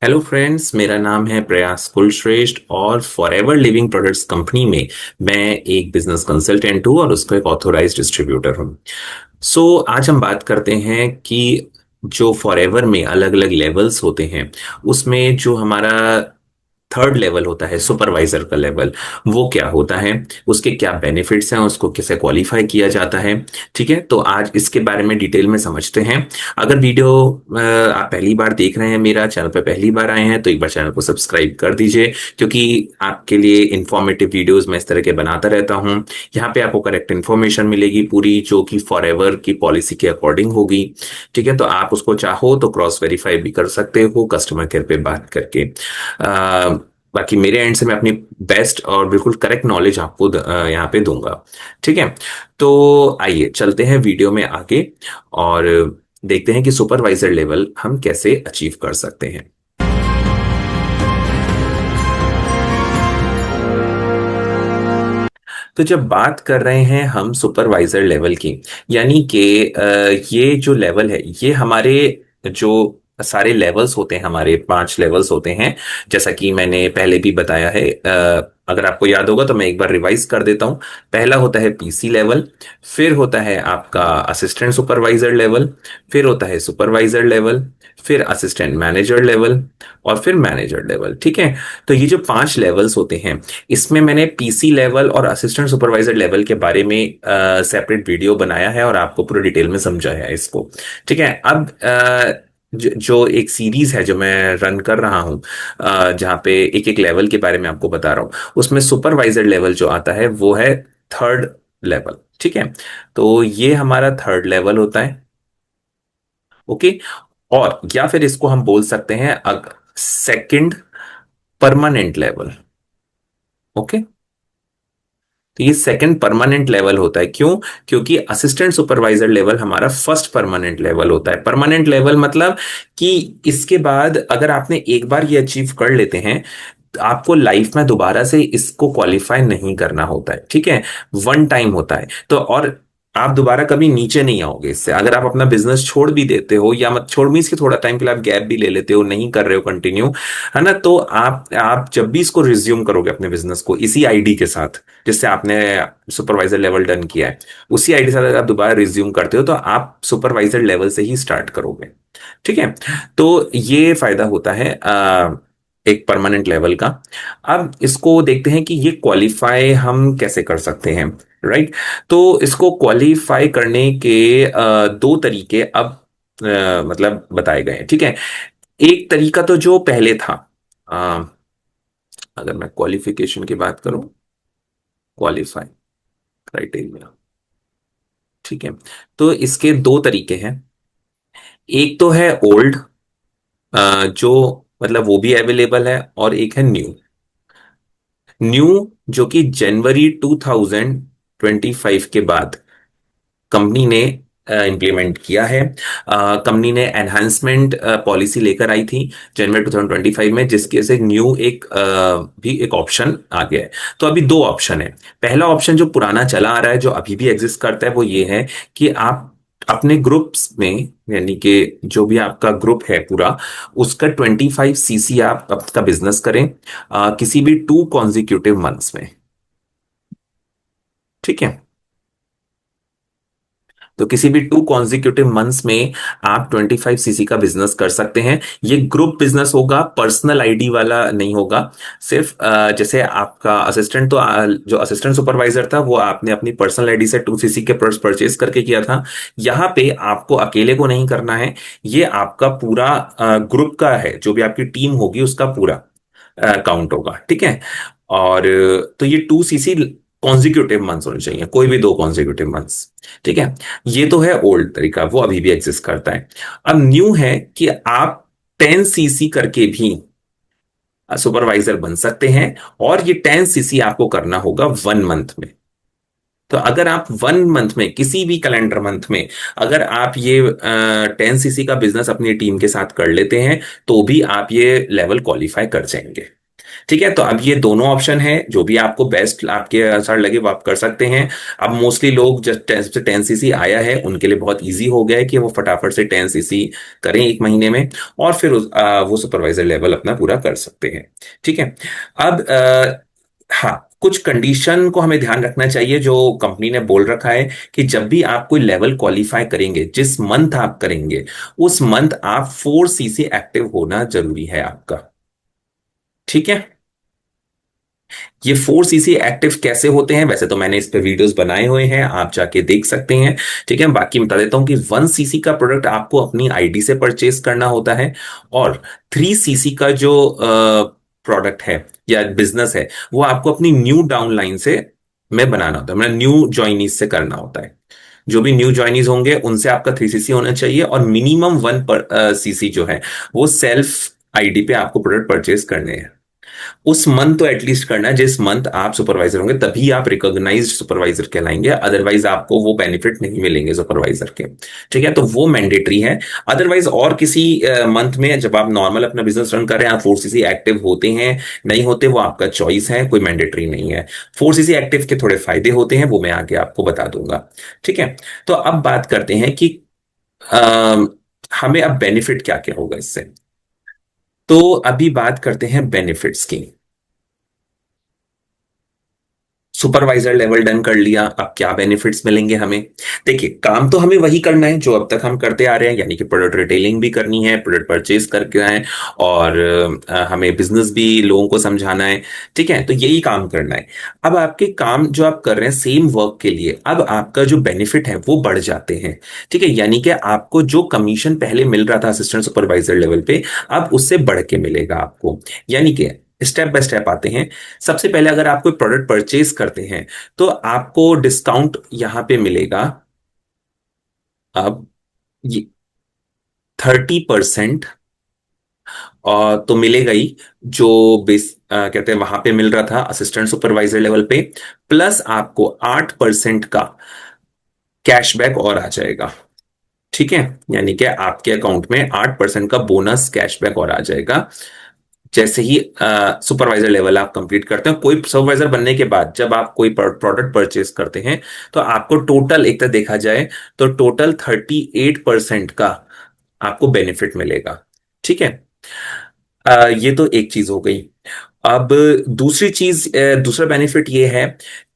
Hello friends, मेरा नाम है प्रयास कुलश्रेष्ठ और फॉरएवर लिविंग प्रोडक्ट्स कंपनी में मैं एक बिजनेस कंसल्टेंट हूँ और उसका एक ऑथोराइज्ड डिस्ट्रीब्यूटर हूँ। आज हम बात करते हैं कि जो फॉरएवर में अलग अलग लेवल्स होते हैं, उसमें जो हमारा थर्ड लेवल होता है सुपरवाइजर का लेवल, वो क्या होता है, उसके क्या बेनिफिट्स हैं, उसको कैसे क्वालिफाई किया जाता है। ठीक है, तो आज इसके बारे में डिटेल में समझते हैं। अगर वीडियो आप पहली बार देख रहे हैं, मेरा चैनल पर पहली बार आए हैं, तो एक बार चैनल को सब्सक्राइब कर दीजिए, क्योंकि आपके लिए इंफॉर्मेटिव वीडियोस मैं इस तरह के बनाता रहता हूँ। यहाँ पे आपको करेक्ट इन्फॉर्मेशन मिलेगी पूरी, जो कि फॉरएवर की पॉलिसी के अकॉर्डिंग होगी। ठीक है, तो आप उसको चाहो तो क्रॉस वेरीफाई भी कर सकते हो कस्टमर केयर पे बात करके। बाकी मेरे एंड से मैं अपनी बेस्ट और बिल्कुल करेक्ट नॉलेज आपको यहाँ पे दूंगा। ठीक है, तो आइए चलते हैं वीडियो में आगे और देखते हैं कि सुपरवाइजर लेवल हम कैसे अचीव कर सकते हैं। तो जब बात कर रहे हैं हम सुपरवाइजर लेवल की, यानी कि ये जो लेवल है, ये हमारे जो सारे लेवल्स होते हैं, हमारे 5 लेवल्स होते हैं। जैसा कि मैंने पहले भी बताया है, अगर आपको याद होगा तो मैं एक बार रिवाइज कर देता हूँ। पहला होता है पीसी लेवल, फिर होता है आपका असिस्टेंट सुपरवाइजर लेवल, फिर होता है सुपरवाइजर लेवल, फिर असिस्टेंट मैनेजर लेवल, और फिर मैनेजर लेवल। ठीक है, तो ये जो 5 लेवल्स होते हैं, इसमें मैंने पीसी लेवल और असिस्टेंट सुपरवाइजर लेवल के बारे में सेपरेट वीडियो बनाया है और आपको पूरा डिटेल में समझाया है इसको। ठीक है, अब जो एक सीरीज है जो मैं रन कर रहा हूं, जहां पे एक एक लेवल के बारे में आपको बता रहा हूं, उसमें सुपरवाइजर लेवल जो आता है वो है थर्ड लेवल। ठीक है, तो ये हमारा थर्ड लेवल होता है। ओके, और या फिर इसको हम बोल सकते हैं सेकंड परमानेंट लेवल। ओके, तो ये सेकंड परमानेंट लेवल होता है। क्यों? क्योंकि असिस्टेंट सुपरवाइजर लेवल हमारा फर्स्ट परमानेंट लेवल होता है। परमानेंट लेवल मतलब कि इसके बाद अगर आपने एक बार ये अचीव कर लेते हैं, तो आपको लाइफ में दोबारा से इसको क्वालिफाई नहीं करना होता है। ठीक है, वन टाइम होता है। तो और आप दोबारा कभी नीचे नहीं आओगे इससे। अगर आप अपना बिजनेस छोड़ भी देते हो, या मत छोड़ मीन्स कि थोड़ा टाइम के लिए आप गैप भी ले लेते हो, नहीं कर रहे हो कंटिन्यू, है ना, तो आप जब भी इसको रिज्यूम करोगे अपने बिजनेस को इसी आईडी के साथ जिससे आपने सुपरवाइजर लेवल डन किया है, उसी आईडी के साथ अगर आप दोबारा रिज्यूम करते हो तो आप सुपरवाइजर लेवल से ही स्टार्ट करोगे। ठीक है, तो ये फायदा होता है एक परमानेंट लेवल का। अब इसको देखते हैं कि ये क्वालिफाई हम कैसे कर सकते हैं। राइट, तो इसको क्वालिफाई करने के दो तरीके अब मतलब बताए गए हैं। ठीक है, एक तरीका तो जो पहले था, अ, अगर मैं क्वालिफिकेशन की बात करूं, क्वालिफाई क्राइटेरिया। ठीक है, तो इसके दो तरीके हैं। एक तो है ओल्ड, जो मतलब वो भी अवेलेबल है, और एक है न्यू। न्यू जो कि जनवरी 2025 के बाद कंपनी ने इम्प्लीमेंट किया है। कंपनी ने एनहांसमेंट पॉलिसी लेकर आई थी जनवरी 2025 में, जिसके से न्यू भी एक ऑप्शन आ गया है। तो अभी दो ऑप्शन है। पहला ऑप्शन जो पुराना चला आ रहा है, जो अभी भी एग्जिस्ट करता है, वो ये है कि आप अपने ग्रुप्स में, यानी कि जो भी आपका ग्रुप है पूरा, उसका 25 सीसी आप आपका बिजनेस करें किसी भी 2 कॉन्जिक्यूटिव मंथ्स में। ठीक है, तो किसी भी 2 कॉन्जिक्यूटिव मंथ्स में आप 25 सीसी का बिजनेस कर सकते हैं। ये ग्रुप बिजनेस होगा, पर्सनल आईडी वाला नहीं होगा। सिर्फ जैसे आपका असिस्टेंट, तो जो असिस्टेंट सुपरवाइजर था वो आपने अपनी पर्सनल आईडी से 2 सीसी के प्रोडक्ट्स परचेज करके किया था। यहाँ पे आपको अकेले को नहीं करना है, ये आपका पूरा ग्रुप का है, जो भी आपकी टीम होगी उसका पूरा काउंट होगा। ठीक है, और तो ये 2 सीसी कॉन्जिक्यूटिव मंथ्स होने चाहिए, कोई भी 2 कॉन्जिक्यूटिव मंथ्स। ठीक है, ये तो है ओल्ड तरीका, वो अभी भी एग्जिस्ट करता है। अब न्यू है कि आप 10 सीसी करके भी सुपरवाइजर बन सकते हैं, और ये 10 सीसी आपको करना होगा 1 मंथ में। तो अगर आप 1 मंथ में, किसी भी कैलेंडर मंथ में, अगर आप ये 10 सीसी का बिजनेस अपनी टीम के साथ कर लेते हैं, तो भी आप ये लेवल क्वालिफाई कर जाएंगे। ठीक है, तो अब ये दोनों ऑप्शन है, जो भी आपको बेस्ट आपके अनुसार लगे वो आप कर सकते हैं। अब मोस्टली लोग जब 10 सीसी आया है उनके लिए बहुत इजी हो गया है कि वो फटाफट से 10 सीसी करें एक महीने में, और फिर वो सुपरवाइजर लेवल अपना पूरा कर सकते हैं। ठीक है। अब हाँ, कुछ कंडीशन को हमें ध्यान रखना चाहिए जो कंपनी ने बोल रखा है, कि जब भी आप कोई लेवल क्वालिफाई करेंगे, जिस मंथ आप करेंगे उस मंथ आप 4 सीसी एक्टिव होना जरूरी है आपका। ठीक है। ये 4 सीसी एक्टिव कैसे होते हैं, वैसे तो मैंने इस पे वीडियोस बनाए हुए हैं, आप जाके देख सकते हैं। ठीक है, बाकी बता देता हूं कि 1 सीसी का प्रोडक्ट आपको अपनी आईडी से परचेज करना होता है, और 3 सीसी का जो प्रोडक्ट है या बिजनेस है वो आपको अपनी न्यू डाउनलाइन से में बनाना होता है, मतलब न्यू ज्वाइनीज से करना होता है। जो भी न्यू ज्वाइनीज होंगे उनसे आपका 3 सीसी होना चाहिए, और मिनिमम 1 सीसी जो है वो सेल्फ आईडी पे आपको प्रोडक्ट परचेज करने हैं। उस मंथ तो एटलीस्ट करना है जिस मंथ आप सुपरवाइजर होंगे, तभी आप रिकॉग्नाइज्ड सुपरवाइजर कहलाएंगे, अदरवाइज आपको वो बेनिफिट नहीं मिलेंगे सुपरवाइजर के। ठीक है, तो वो मैंडेटरी है। अदरवाइज और किसी मंथ में जब आप नॉर्मल अपना बिजनेस रन कर रहे हैं, आप 4 सीसी एक्टिव होते हैं नहीं होते वो आपका चॉइस है, कोई मैंडेटरी नहीं है। 4 सीसी एक्टिव के थोड़े फायदे होते हैं, वो मैं आगे आपको बता दूंगा। ठीक है, तो अब बात करते हैं कि अ, हमें अब बेनिफिट क्या क्या होगा इससे। तो अभी बात करते हैं बेनिफिट्स की। सुपरवाइजर लेवल डन कर लिया, अब क्या बेनिफिट्स मिलेंगे हमें। देखिए, काम तो हमें वही करना है जो अब तक हम करते आ रहे हैं, यानी कि प्रोडक्ट रिटेलिंग भी करनी है, प्रोडक्ट परचेज करके आए, और हमें बिजनेस भी लोगों को समझाना है। ठीक है, तो यही काम करना है। अब आपके काम जो आप कर रहे हैं सेम वर्क के लिए, अब आपका जो बेनिफिट है वो बढ़ जाते हैं। ठीक है, यानी कि आपको जो कमीशन पहले मिल रहा था असिस्टेंट सुपरवाइजर लेवल पे, अब उससे बढ़ के मिलेगा आपको। यानी कि स्टेप बाय स्टेप आते हैं। सबसे पहले अगर आप कोई प्रोडक्ट परचेज करते हैं तो आपको डिस्काउंट यहां पे मिलेगा। अब ये 30% तो मिलेगा ही, जो कहते हैं वहां पे मिल रहा था असिस्टेंट सुपरवाइजर लेवल पे, प्लस आपको 8% का कैशबैक और आ जाएगा। ठीक है, यानी कि आपके अकाउंट में 8% का बोनस कैशबैक और आ जाएगा, जैसे ही सुपरवाइजर लेवल आप कंप्लीट करते हैं। कोई सुपरवाइजर बनने के बाद जब आप कोई प्रोडक्ट परचेज करते हैं तो आपको टोटल एक तरह देखा जाए तो टोटल 38% का आपको बेनिफिट मिलेगा। ठीक है। ये तो एक चीज हो गई। अब दूसरी चीज, दूसरा बेनिफिट ये है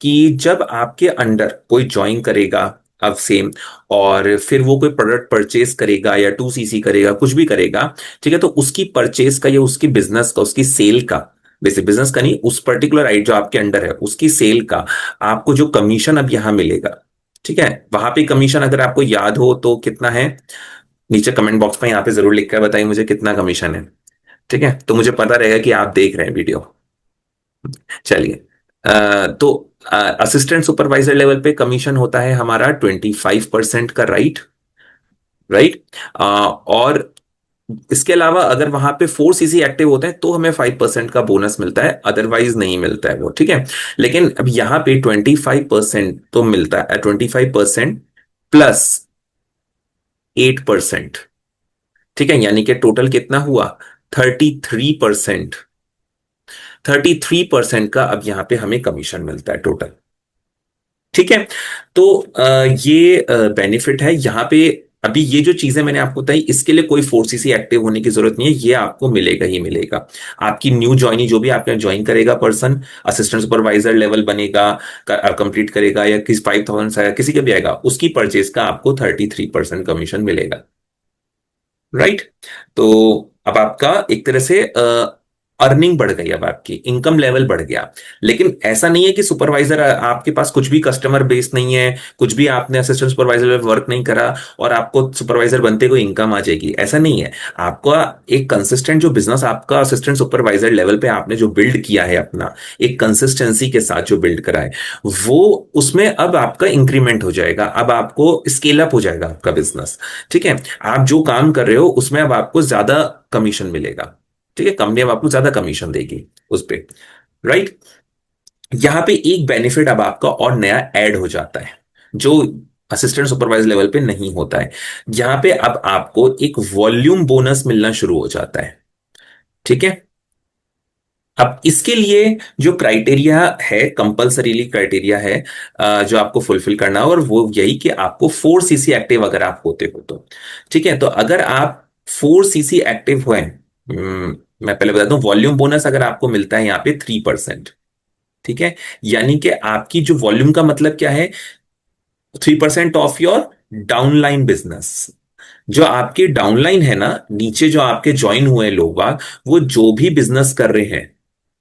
कि जब आपके अंडर कोई ज्वाइन करेगा अब सेम, और फिर वो कोई प्रोडक्ट परचेज करेगा या 2 सीसी करेगा, कुछ भी करेगा, ठीक है, तो उसकी परचेज का या उसकी बिजनेस का, उसकी सेल का, वैसे बिजनेस का नहीं, उस पर्टिकुलर आइट जो आपके अंडर है उसकी सेल का आपको जो कमीशन अब यहां मिलेगा। ठीक है, वहां पे कमीशन अगर आपको याद हो तो कितना है, नीचे कमेंट बॉक्स में यहाँ पे जरूर लिख कर बताइए मुझे कितना कमीशन है। ठीक है, तो मुझे पता रहेगा कि आप देख रहे हैं वीडियो। चलिए, तो असिस्टेंट सुपरवाइजर लेवल पे कमीशन होता है हमारा 25% का, राइट। राइट। और इसके अलावा अगर वहां पे 4 सीसी एक्टिव होते हैं तो हमें 5% का बोनस मिलता है, अदरवाइज नहीं मिलता है वो। ठीक है, लेकिन अब यहाँ पे 25% तो मिलता है, 25% प्लस 8%। ठीक है, यानी कि टोटल कितना हुआ, 33%। 33% का अब यहाँ पे हमें कमीशन मिलता है टोटल। ठीक है, तो ये बेनिफिट है यहाँ पे। अभी ये जो चीजें मैंने आपको बताई इसके लिए कोई 4 सीसी एक्टिव होने की जरूरत नहीं है, ये आपको मिलेगा ही मिलेगा। आपकी न्यू ज्वाइनी जो भी आपके ज्वाइन करेगा पर्सन, असिस्टेंट सुपरवाइजर लेवल बनेगा, कंप्लीट करेगा, या किस 5,000 से किसी का भी आएगा, उसकी परचेज का आपको 33% कमीशन मिलेगा। राइट। तो अब आपका एक तरह से अर्निंग बढ़ गई, अब आपकी इनकम लेवल बढ़ गया। लेकिन ऐसा नहीं है कि सुपरवाइजर, आपके पास कुछ भी कस्टमर बेस नहीं है, कुछ भी आपने असिस्टेंट सुपरवाइजर में वर्क नहीं करा और आपको सुपरवाइजर बनते कोई इनकम आ जाएगी, ऐसा नहीं है। आपका एक कंसिस्टेंट जो बिजनेस आपका असिस्टेंट सुपरवाइजर लेवल पे आपने जो बिल्ड किया है अपना, एक कंसिस्टेंसी के साथ जो बिल्ड करा है, वो उसमें अब आपका इंक्रीमेंट हो जाएगा, अब आपको स्केल अप हो जाएगा आपका बिजनेस। ठीक है, आप जो काम कर रहे हो उसमें अब आपको ज्यादा कमीशन मिलेगा। ठीक है, कंपनी अब आपको ज्यादा कमीशन देगी उस पे। राइट। यहां पे एक बेनिफिट अब आपका और नया ऐड हो जाता है, जो असिस्टेंट सुपरवाइजर लेवल पे नहीं होता है। यहां पे अब आपको एक वॉल्यूम बोनस मिलना शुरू हो जाता है। ठीक है, अब इसके लिए जो क्राइटेरिया है, कंपल्सरीली क्राइटेरिया है जो आपको फुलफिल करना है, और वो यही कि आपको 4 सीसी एक्टिव अगर आप होते हो तो। ठीक है, तो अगर आप 4 सीसी एक्टिव हुए, मैं पहले बता दूं, वॉल्यूम बोनस अगर आपको मिलता है यहाँ पे 3%। ठीक है, यानी कि आपकी जो वॉल्यूम का मतलब क्या है, 3% ऑफ योर डाउनलाइन बिजनेस। जो आपके डाउनलाइन है ना, नीचे जो आपके ज्वाइन हुए लोग बाग, वो जो भी बिजनेस कर रहे हैं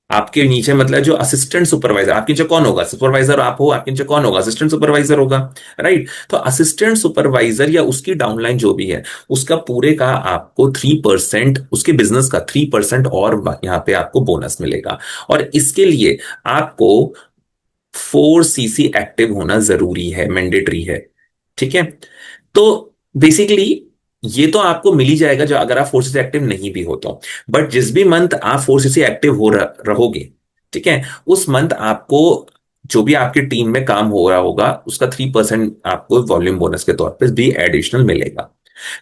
आपके नीचे, मतलब जो असिस्टेंट सुपरवाइजर, आपके नीचे कौन होगा, सुपरवाइजर आप हो, आपके नीचे कौन होगा, असिस्टेंट सुपरवाइजर होगा। राइट, तो असिस्टेंट सुपरवाइजर या उसकी डाउनलाइन जो भी है, उसका पूरे का आपको 3%, उसके बिजनेस का 3% और यहाँ पे आपको बोनस मिलेगा। और इसके लिए आपको 4 सीसी एक्टिव होना जरूरी है, मैंडेटरी है। ठीक है, तो बेसिकली ये तो आपको मिल ही जाएगा जो अगर आप 4 सीसी एक्टिव नहीं भी हो तो। बट जिस भी मंथ आप 4 सीसी एक्टिव हो रहोगे, ठीक है, उस मंथ आपको जो भी आपकी टीम में काम हो रहा होगा उसका 3% आपको वॉल्यूम बोनस के तौर पर भी एडिशनल मिलेगा।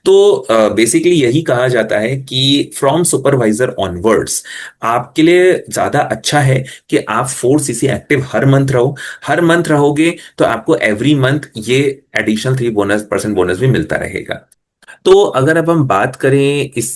तो बेसिकली यही कहा जाता है कि फ्रॉम सुपरवाइजर ऑनवर्ड्स आपके लिए ज्यादा अच्छा है कि आप 4 सीसी एक्टिव हर मंथ रहो। हर मंथ रहोगे तो आपको एवरी मंथ ये एडिशनल 3% बोनस भी मिलता रहेगा। तो अगर अब हम बात करें इस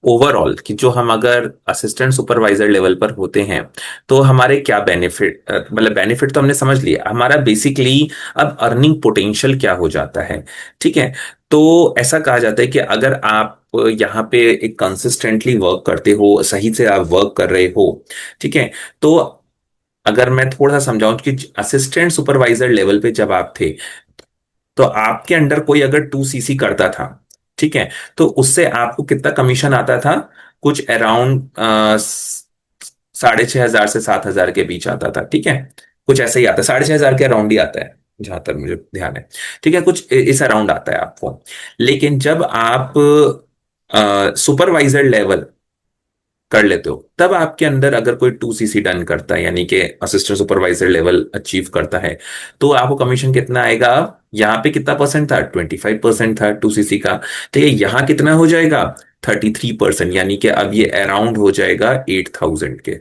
ओवरऑल कि जो हम अगर असिस्टेंट सुपरवाइजर लेवल पर होते हैं तो हमारे क्या बेनिफिट, मतलब बेनिफिट तो हमने समझ लिया, हमारा बेसिकली अब अर्निंग पोटेंशियल क्या हो जाता है। ठीक है, तो ऐसा कहा जाता है कि अगर आप यहाँ पे एक कंसिस्टेंटली वर्क करते हो, सही से आप वर्क कर रहे हो, ठीक है, तो अगर मैं थोड़ा सा समझाऊं कि असिस्टेंट सुपरवाइजर लेवल पे जब आप थे, तो आपके अंडर कोई अगर 2 सीसी करता था, ठीक है, तो उससे आपको कितना कमीशन आता था, कुछ अराउंड 6,500 से 7,000 के बीच आता था। ठीक है, कुछ ऐसे ही आता है, 6,500 के अराउंड ही आता है जहां तक मुझे ध्यान है। ठीक है, कुछ इस अराउंड आता है आपको। लेकिन जब आप सुपरवाइजर लेवल कर लेते हो, तब आपके अंदर अगर कोई 2 सीसी डन करता है, यानी कि असिस्टेंट सुपरवाइजर लेवल अचीव करता है, तो आपको कमीशन कितना आएगा। यहाँ पे कितना परसेंट था, 25% था 2 सीसी का। तो ये यहाँ कितना हो जाएगा, 33%, यानी कि अब ये अराउंड हो जाएगा 8,000 के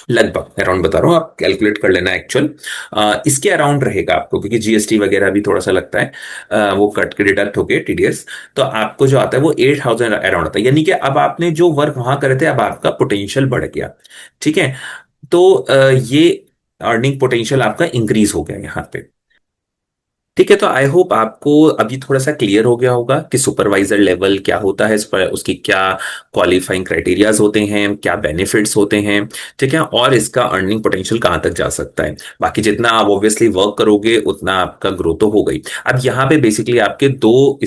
लगभग। अराउंड बता रहा हूँ, आप कैलकुलेट कर लेना एक्चुअल। इसके अराउंड रहेगा आपको, क्योंकि जीएसटी वगैरह भी थोड़ा सा लगता है, वो कट के डिडक्ट होके टीडीएस। तो आपको जो आता है वो 8,000 अराउंड आता है, यानी कि अब आपने जो वर्क वहां करे थे, अब आपका पोटेंशियल बढ़ गया। ठीक है, तो ये अर्निंग पोटेंशियल आपका इंक्रीज हो गया यहाँ पे। ठीक है, तो आई होप आपको अभी थोड़ा सा क्लियर हो गया होगा कि सुपरवाइजर लेवल क्या होता है, इस पर उसकी क्या क्वालिफाइंग क्राइटेरियाज होते हैं, क्या बेनिफिट्स होते हैं। ठीक है, और इसका अर्निंग पोटेंशियल कहाँ तक जा सकता है। बाकी जितना आप ऑब्वियसली वर्क करोगे उतना आपका ग्रोथ तो हो गई। अब यहाँ पे बेसिकली आपके दो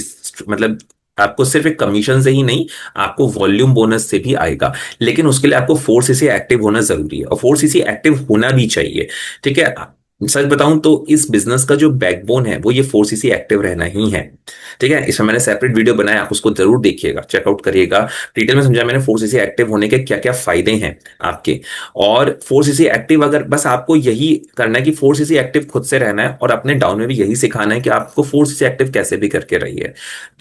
मतलब आपको सिर्फ एक कमीशन से ही नहीं, आपको वॉल्यूम बोनस से भी आएगा। लेकिन उसके लिए आपको 4 सीसी एक्टिव होना जरूरी है, और 4 सीसी एक्टिव होना भी चाहिए। ठीक है, सच बताऊं तो इस बिजनेस का जो बैकबोन है वो ये 4 सीसी एक्टिव रहना ही है। ठीक है, इसमें मैंने सेपरेट वीडियो बनाया, आप उसको जरूर देखिएगा, चेकआउट करिएगा। डिटेल में समझा मैंने 4 सीसी एक्टिव होने के क्या क्या फायदे हैं आपके। और 4 सीसी एक्टिव अगर बस आपको यही करना है कि 4 सीसी एक्टिव खुद से रहना है, और अपने डाउन में भी यही सिखाना है कि आपको 4 सीसी एक्टिव कैसे भी करके रहिए।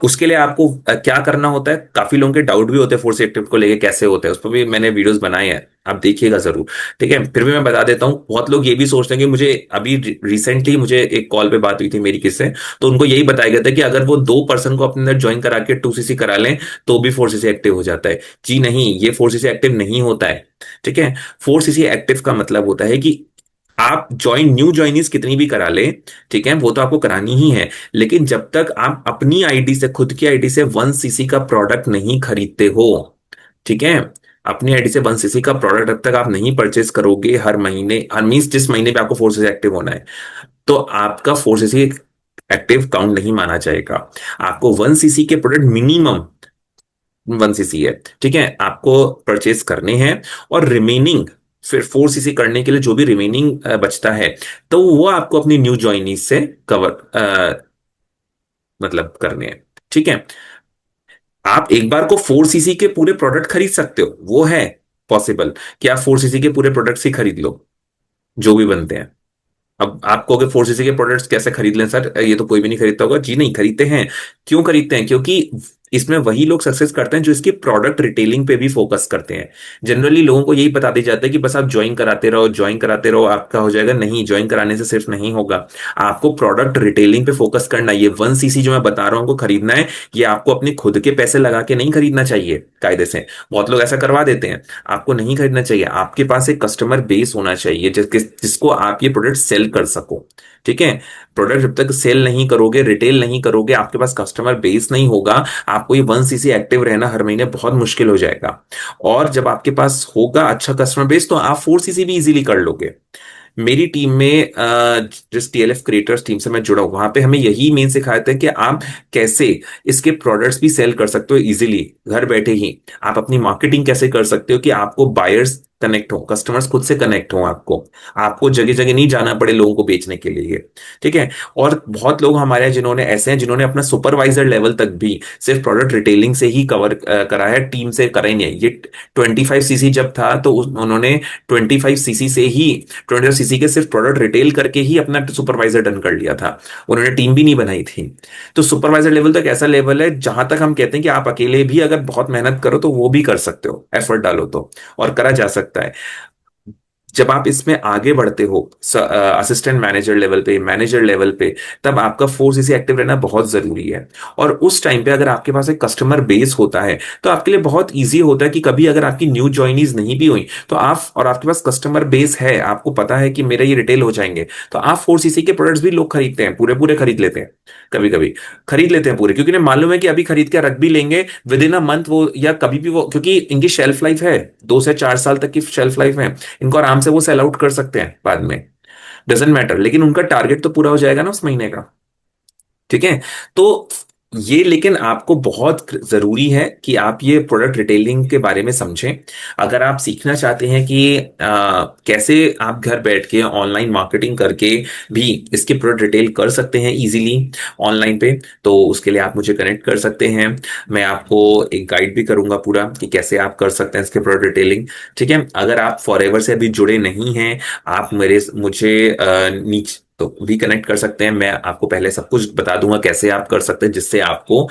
उसके लिए आपको क्या करना होता है, काफी लोगों के डाउट भी होते हैं 4 सीसी एक्टिव को लेके कैसे होते हैं, उस पर भी मैंने वीडियोस बनाए हैं, आप देखिएगा जरूर। ठीक है, फिर भी मैं बता देता हूँ, बहुत लोग ये भी सोचते हैं कि मुझे अभी रिसेंटली मुझे एक कॉल पे बात हुई थी मेरी किससे, तो उनको यही बताया गया था कि अगर वो 2 पर्सन को अपने अंदर ज्वाइन करा के 2 सीसी करा लें तो भी 4 सीसी एक्टिव हो जाता है। जी नहीं, ये 4 सीसी एक्टिव नहीं होता है। ठीक है, 4 सीसी एक्टिव का मतलब होता है कि आप न्यू ज्वाइनीज कितनी भी करा ले, ठीक है, वो तो आपको करानी ही है, लेकिन जब तक आप अपनी आईडी से, खुद की आईडी से 1 सीसी का प्रोडक्ट नहीं खरीदते हो, ठीक है, अपनी आईडी से 1 सीसी का प्रोडक्ट जब तक आप नहीं परचेज करोगे हर महीने, हर मीन्स जिस महीने पे आपको 4 सीसी एक्टिव होना है, तो आपका 4 सीसी एक्टिव काउंट नहीं माना जाएगा। आपको 1 सीसी के प्रोडक्ट मिनिमम 1 सीसी है, ठीक है, आपको परचेज करने हैं। और रिमेनिंग फिर 4 सीसी करने के लिए जो भी रिमेनिंग बचता है, तो वो आपको अपनी न्यू ज्वाइनीज से कवर मतलब करने हैं। ठीक है, आप एक बार को 4 सीसी के पूरे प्रोडक्ट खरीद सकते हो, वो है पॉसिबल कि आप 4 सीसी के पूरे प्रोडक्ट्स ही खरीद लो जो भी बनते हैं। अब आप कहोगे 4 सीसी के प्रोडक्ट्स कैसे खरीद लें सर, ये तो कोई भी नहीं खरीदता होगा। जी नहीं, खरीदते हैं। क्यों खरीदते हैं, क्योंकि इसमें वही लोग सक्सेस करते हैं जो इसकी प्रोडक्ट रिटेलिंग पे भी फोकस करते हैं। जनरली लोगों को यही बता दिया जाता है कि बस आप ज्वाइन कराते रहो, ज्वाइन कराते रहो, आपका हो जाएगा। नहीं, ज्वाइन कराने से सिर्फ नहीं होगा, आपको प्रोडक्ट रिटेलिंग पे फोकस करना है। ये 1 सीसी जो मैं बता रहा हूँ को खरीदना है, ये आपको अपने खुद के पैसे लगा के नहीं खरीदना चाहिए कायदे से। बहुत लोग ऐसा करवा देते हैं, आपको नहीं खरीदना चाहिए। आपके पास एक कस्टमर बेस होना चाहिए जिसको आप ये प्रोडक्ट सेल कर सको। ठीक है, प्रोडक्ट जब तक सेल नहीं करोगे, रिटेल नहीं करोगे, आपके पास कस्टमर बेस नहीं होगा, आपको ये 1 सीसी एक्टिव रहना हर महीने बहुत मुश्किल हो जाएगा। और जब आपके पास होगा अच्छा कस्टमर बेस, तो आप 4 सीसी भी इजीली कर लोगे। मेरी टीम में जिस TLF क्रिएटर्स टीम से मैं जुड़ा हूं, वहां पे हमें यही मेन सिखाया था कि आप कैसे इसके प्रोडक्ट्स भी सेल कर सकते हो इजीली घर बैठे ही। आप अपनी मार्केटिंग कैसे कर सकते हो कि आपको बायर्स कनेक्ट हो, कस्टमर्स खुद से कनेक्ट हो, आपको आपको जगह जगह नहीं जाना पड़े लोगों को बेचने के लिए। ठीक है। और बहुत लोग हमारे यहाँ जिन्होंने ऐसे हैं जिन्होंने अपना सुपरवाइजर लेवल तक भी सिर्फ प्रोडक्ट रिटेलिंग से ही कवर करा है, टीम से करा ही नहीं है। ये 25 सीसी जब था तो उन्होंने 25 सीसी से ही 25 सीसी के सिर्फ प्रोडक्ट रिटेल करके ही अपना सुपरवाइजर डन कर लिया था। उन्होंने टीम भी नहीं बनाई थी। तो सुपरवाइजर लेवल तक ऐसा लेवल है जहां तक हम कहते हैं कि आप अकेले भी अगर बहुत मेहनत करो तो वो भी कर सकते हो, एफर्ट डालो तो, और करा जा सकता है। जब आप इसमें आगे बढ़ते हो असिस्टेंट मैनेजर लेवल पे, मैनेजर लेवल पे, तब आपका 4 सीसी एक्टिव रहना बहुत जरूरी है। और उस टाइम पे अगर आपके पास एक कस्टमर बेस होता है तो आपके लिए बहुत इजी होता है कि कभी अगर आपकी न्यू ज्वाइनीज नहीं भी हुई तो आप, और आपके पास कस्टमर बेस है, आपको पता है कि मेरे ये रिटेल हो जाएंगे, तो आप 4 सीसी के प्रोडक्ट्स भी लोग खरीदते हैं, पूरे पूरे खरीद लेते हैं। कभी कभी खरीद लेते हैं पूरे, क्योंकि उन्हें मालूम है कि अभी खरीद के रख भी लेंगे, विद इन अ मंथ वो, या कभी भी वो, क्योंकि इनकी शेल्फ लाइफ है, 2 से 4 साल तक की शेल्फ लाइफ है। इनको आराम से वो सेल आउट कर सकते हैं बाद में, डजेंट मैटर, लेकिन उनका टारगेट तो पूरा हो जाएगा ना उस महीने का। ठीक है। तो ये, लेकिन आपको बहुत जरूरी है कि आप ये प्रोडक्ट रिटेलिंग के बारे में समझें। अगर आप सीखना चाहते हैं कि कैसे आप घर बैठ के ऑनलाइन मार्केटिंग करके भी इसके प्रोडक्ट रिटेल कर सकते हैं इजीली ऑनलाइन पे, तो उसके लिए आप मुझे कनेक्ट कर सकते हैं। मैं आपको एक गाइड भी करूंगा पूरा कि कैसे आप कर सकते हैं इसके प्रोडक्ट रिटेलिंग। ठीक है। अगर आप फॉरएवर से अभी जुड़े नहीं हैं, आप मुझे नीचे तो भी कनेक्ट कर सकते हैं। मैं आपको पहले सब कुछ बता दूंगा कैसे आप कर सकते हैं, जिससे आपको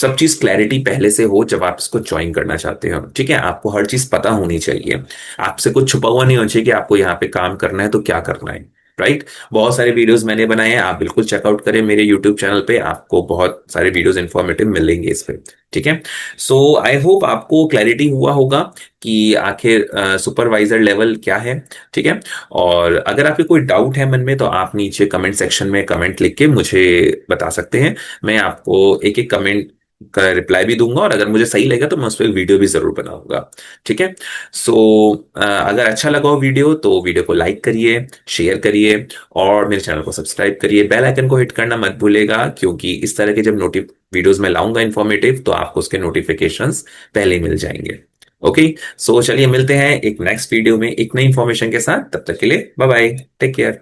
सब चीज क्लैरिटी पहले से हो जब आप इसको ज्वाइन करना चाहते हो। ठीक है, आपको हर चीज पता होनी चाहिए, आपसे कुछ छुपा हुआ नहीं होना चाहिए कि आपको यहाँ पे काम करना है तो क्या करना है। राइट। बहुत सारे वीडियोस मैंने बनाए हैं, आप बिल्कुल चेकआउट करें मेरे यूट्यूब चैनल पे, आपको बहुत सारे वीडियोस इंफॉर्मेटिव मिलेंगे इस पे। ठीक है। सो आई होप आपको क्लैरिटी हुआ होगा कि आखिर सुपरवाइजर लेवल क्या है। ठीक है। और अगर आपके कोई डाउट है मन में तो आप नीचे कमेंट सेक्शन में कमेंट लिख के मुझे बता सकते हैं। मैं आपको एक एक कमेंट का रिप्लाई भी दूंगा, और अगर मुझे सही लगेगा तो मैं उस पर वीडियो भी जरूर बनाऊंगा। ठीक है। सो अगर अच्छा लगा हो वीडियो तो वीडियो को लाइक करिए, शेयर करिए, और मेरे चैनल को सब्सक्राइब करिए। बेल आइकन को हिट करना मत भूलेगा, क्योंकि इस तरह के जब वीडियोस में लाऊंगा इन्फॉर्मेटिव, तो आपको उसके नोटिफिकेशंस पहले ही मिल जाएंगे। ओके। सो चलिए मिलते हैं एक नेक्स्ट वीडियो में एक नई इंफॉर्मेशन के साथ। तब तक के लिए बाय बाय, टेक केयर।